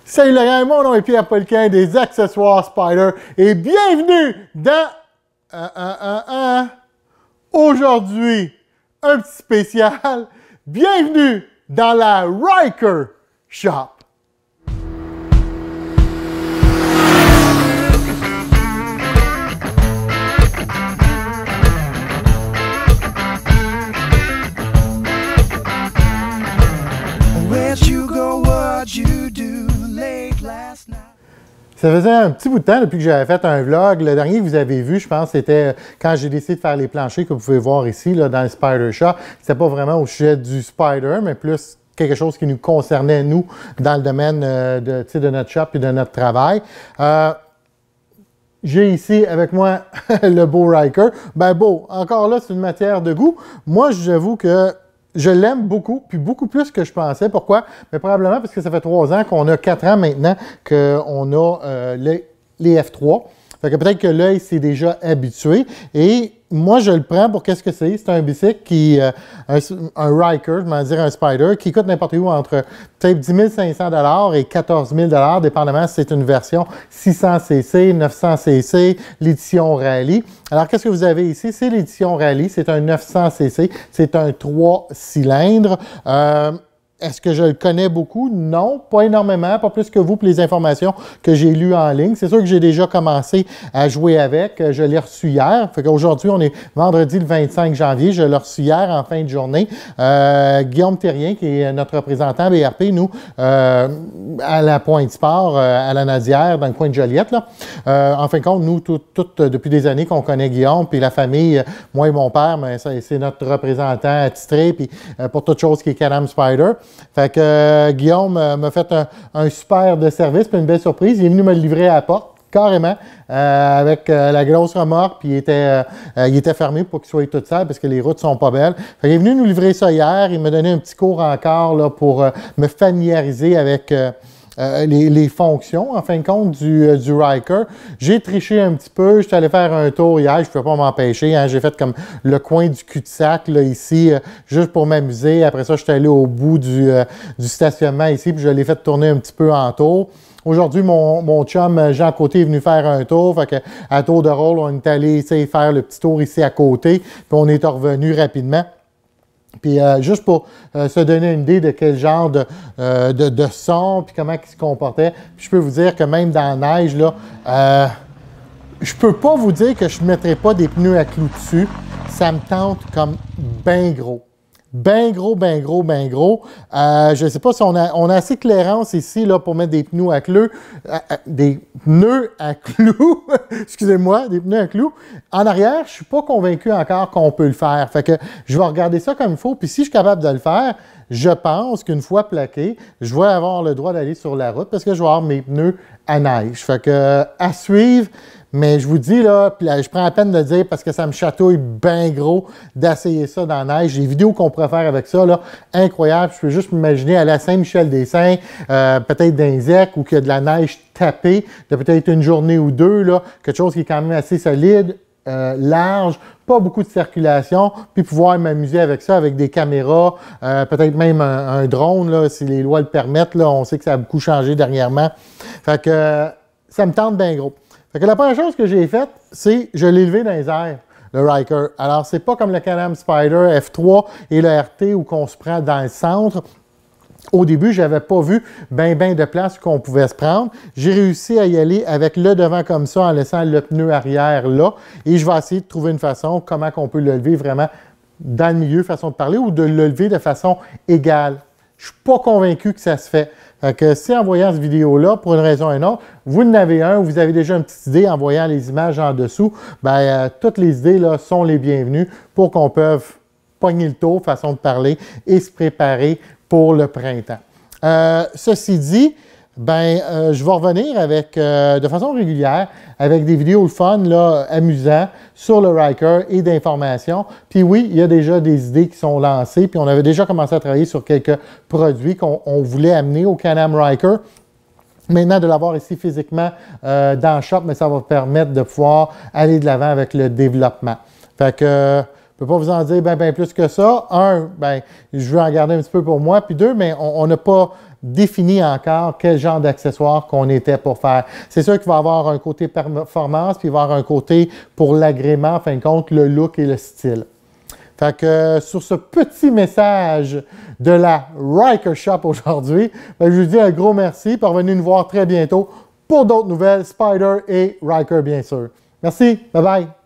Salut le gang, mon nom est Pierre Poliquin des Accessoires Spyder et bienvenue dans aujourd'hui, un petit spécial. Bienvenue dans la Ryker Shop. Ça faisait un petit bout de temps depuis que j'avais fait un vlog. Le dernier que vous avez vu, je pense, c'était quand j'ai décidé de faire les planchers que vous pouvez voir ici là, dans le Spyder Shop. C'était pas vraiment au sujet du Spyder, mais plus quelque chose qui nous concernait, nous, dans le domaine de notre shop et de notre travail. J'ai ici avec moi le beau Ryker. Ben beau, encore là, c'est une matière de goût. Moi, j'avoue que je l'aime beaucoup, puis beaucoup plus que je pensais. Pourquoi? Mais probablement parce que ça fait 3 ans qu'on a 4 ans maintenant qu'on a les F3. Fait que peut-être que l'œil s'est déjà habitué. Et moi, je le prends pour qu'est-ce que c'est? C'est un bicycle qui, un Ryker, je vais dire un Spyder, qui coûte n'importe où entre peut-être 10 500 et 14 000 dépendamment si c'est une version 600cc, 900cc, l'édition Rally. Alors, qu'est-ce que vous avez ici? C'est l'édition Rally, c'est un 900cc, c'est un 3 cylindres. Est-ce que je le connais beaucoup? Non, pas énormément, pas plus que vous pour les informations que j'ai lues en ligne. C'est sûr que j'ai déjà commencé à jouer avec. Je l'ai reçu hier. Fait qu'aujourd'hui, on est vendredi le 25 janvier. Je l'ai reçu hier en fin de journée. Guillaume Thérien, qui est notre représentant BRP, nous, à la Pointe Sport, à la Nadière, dans le coin de Joliette. Là. En fin de compte, nous, depuis des années qu'on connaît Guillaume, puis la famille, moi et mon père, c'est notre représentant attitré, puis pour toute chose qui est Can-Am Spyder. Fait que Guillaume m'a fait un super de service, puis une belle surprise. Il est venu me le livrer à la porte, carrément, avec la grosse remorque, puis il était fermé pour qu'il soit tout seul parce que les routes sont pas belles. Fait qu'il est venu nous livrer ça hier. Il m'a donné un petit cours encore là, pour me familiariser avec les fonctions, en fin de compte, du Ryker. J'ai triché un petit peu. Je suis allé faire un tour hier. Je ne pouvais pas m'empêcher. Hein. J'ai fait comme le coin du cul-de-sac, là, ici, juste pour m'amuser. Après ça, je suis allé au bout du stationnement ici, puis je l'ai fait tourner un petit peu en tour. Aujourd'hui, mon chum Jean Côté est venu faire un tour. Fait que, à tour de rôle, on est allé faire le petit tour ici à côté. Puis on est revenu rapidement. Puis juste pour se donner une idée de quel genre de son, puis comment il se comportait, puis je peux vous dire que même dans la neige, là, je peux pas vous dire que je ne mettrai pas des pneus à clous dessus. Ça me tente comme bien gros. Ben gros, ben gros, ben gros. Je ne sais pas si on a assez de clairance ici là, pour mettre des pneus à clous. Des pneus à clous. Excusez-moi, des pneus à clous. En arrière, je ne suis pas convaincu encore qu'on peut le faire. Fait que je vais regarder ça comme il faut. Puis si je suis capable de le faire, je pense qu'une fois plaqué, je vais avoir le droit d'aller sur la route parce que je vais avoir mes pneus à neige. Fait que à suivre. Mais je vous dis, là, puis je prends la peine de le dire parce que ça me chatouille bien gros d'essayer ça dans la neige. Les vidéos qu'on pourrait faire avec ça, là, incroyable. Je peux juste m'imaginer aller à Saint-Michel-des-Saints, peut-être dans Zec, où il y a de la neige tapée, de peut-être une journée ou deux, là, quelque chose qui est quand même assez solide, large, pas beaucoup de circulation, puis pouvoir m'amuser avec ça, avec des caméras, peut-être même un drone, là, si les lois le permettent. Là, on sait que ça a beaucoup changé dernièrement. Fait que ça me tente bien gros. Fait que la première chose que j'ai faite, c'est je l'ai levé dans les airs, le Ryker. Alors, c'est pas comme le Can-Am Spyder F3 et le RT où qu'on se prend dans le centre. Au début, je n'avais pas vu ben de place qu'on pouvait se prendre. J'ai réussi à y aller avec le devant comme ça en laissant le pneu arrière là. Et je vais essayer de trouver une façon, comment on peut le lever vraiment dans le milieu, façon de parler, ou de le lever de façon égale. Je ne suis pas convaincu que ça se fait. Fait que si en voyant cette vidéo-là, pour une raison ou une autre, vous en avez un, vous avez déjà une petite idée en voyant les images en dessous, bien, toutes les idées là, sont les bienvenues pour qu'on puisse pogner le tour, façon de parler, et se préparer pour le printemps. Ceci dit, je vais revenir avec, de façon régulière avec des vidéos fun, là, amusants sur le Ryker et d'informations. Puis oui, il y a déjà des idées qui sont lancées, puis on avait déjà commencé à travailler sur quelques produits qu'on voulait amener au Can-Am Ryker. Maintenant, de l'avoir ici physiquement dans le shop, mais ça va permettre de pouvoir aller de l'avant avec le développement. Fait que Je ne peux pas vous en dire bien plus que ça. Un, je veux en garder un petit peu pour moi. Puis deux, mais on n'a pas défini encore quel genre d'accessoire qu'on était pour faire. C'est sûr qu'il va y avoir un côté performance, puis il va y avoir un côté pour l'agrément, en fin de compte, le look et le style. Fait que sur ce petit message de la Ryker Shop aujourd'hui, ben, je vous dis un gros merci, puis revenez nous voir très bientôt pour d'autres nouvelles, Spyder et Ryker bien sûr. Merci, bye bye!